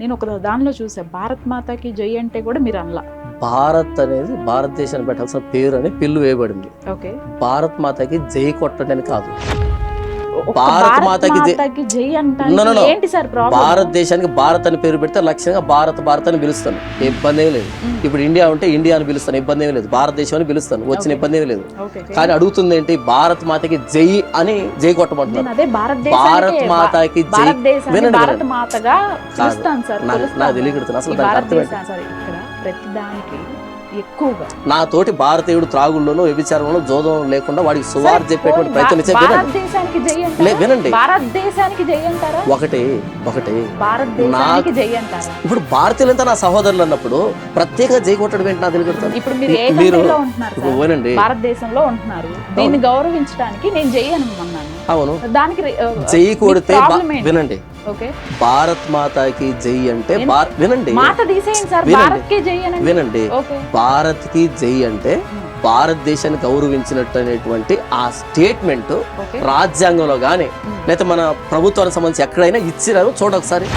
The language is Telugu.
నేను ఒక దానిలో చూసా, భారత్ మాతాకి జై అంటే కూడా మీరు అనలా. భారత్ అనేది భారతదేశాన్ని పెట్టాల్సిన పేరు అని పిల్లు వేయబడింది. ఓకే, భారత్ మాతకి జై కొట్టడానికి కాదు, భారత్ మాతాకి జై అంటే ఏంటి సార్ ప్రాబ్లం? భారతదేశానికి భారత్ అని పేరు పెడితే లక్ష్యంగా భారత్ భారత్ అని పిలుస్తాను, ఇబ్బంది ఏమి లేదు. ఇప్పుడు ఇండియా ఉంటే ఇండియా అని పిలుస్తాను, ఇబ్బంది ఏమి లేదు. భారతదేశం అని పిలుస్తాను, వచ్చిన ఇబ్బంది ఏమి లేదు. కానీ అడుగుతుంది ఏంటి, భారత్ మాతకి జై అని జై కొట్టమంటున్నాను. భారత్ మాతాకి జై భారత మాతగా నాకు తెలియకడుతున్నా అసలు దానికి అర్థం ఏంటి? ప్రతి దానికి ఎక్కువగా నా తోటి భారతీయుడు త్రాగుల్లోనూ వ్యభిచారంలో జోదం లేకుండా వాడికి సువార్ చెప్పేటువంటి ప్రయత్నం భారతదేశానికి జై అంటారా? వినండి, భారతదేశానికి జై అంటారా? ఒకటి భారతదేశానికి జై అంటారా? ఇప్పుడు భారతీయులంతా నా సహోదరులు అన్నప్పుడు ప్రత్యేక జై కొట్టడం ఏంటి నాకు తెలియకడుతుంది. ఇప్పుడు మీరు ఏ కంట్రీలో ఉంటున్నారు? వినండి, భారతదేశంలో ఉంటున్నారు. దీన్ని గౌరవించడానికి నేను జై అని అన్నాను. అవును, దానికి జై కొడితే వినండి, ఓకే, భారత్ మాతాకి జై అంటే వినండి, మాత తీసేయండి సార్, భారత్కి జై అని వినండి, భారత్ కి జై అంటే భారతదేశాన్ని గౌరవించినట్టు అనేటువంటి ఆ స్టేట్మెంట్ రాజ్యాంగంలో గానీ లేదా మన ప్రభుత్వానికి సంబంధించి ఎక్కడైనా ఇచ్చిరారు చూడొకసారి.